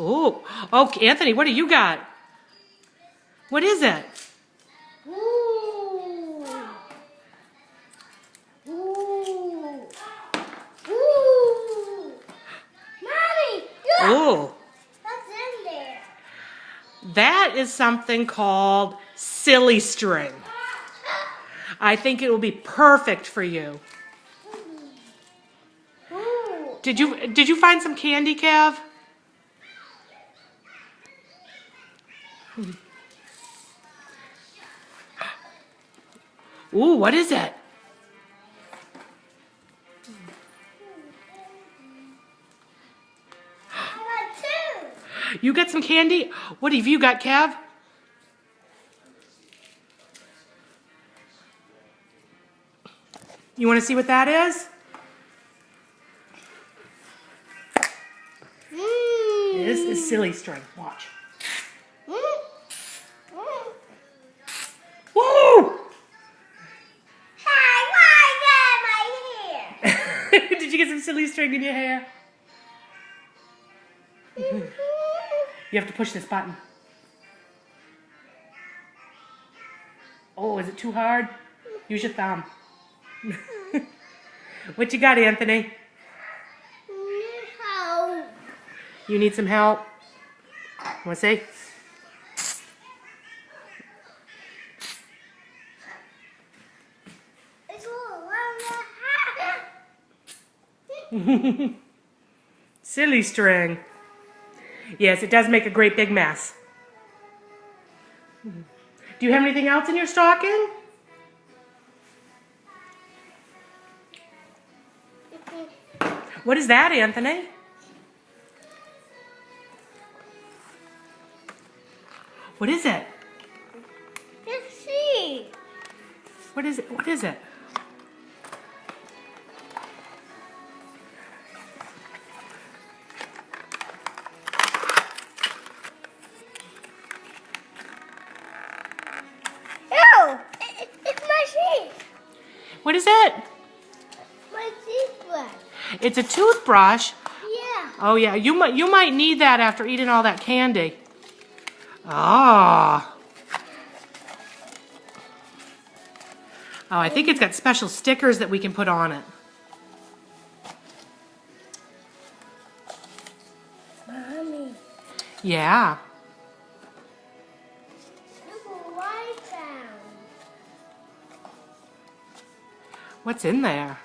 Oh, Anthony, what do you got? What is it? Ooh. Ooh. Ooh. Mommy, look. Oh, What's in there? that is something called silly string. I think it will be perfect for you. Ooh. Did you find some candy, Kev? Ooh, what is it? I got two. You got some candy? What have you got, Kev? You want to see what that is? This is silly string. Watch. Woo! Hey, why is that my hair? Did you get some silly string in your hair? You have to push this button. Oh, is it too hard? Use your thumb. What you got, Anthony? No. You need some help? Want to see? It's all around the Silly string. Yes, it does make a great big mess. Do you have anything else in your stocking? What is that, Anthony? What is it? Let's see. What is it? What is it? No, it's my teeth. What is it? My toothbrush. It's a toothbrush. Yeah. Oh yeah, you might need that after eating all that candy. Ah. Oh, I think it's got special stickers that we can put on it. Mommy, Yeah. look what I found. What's in there?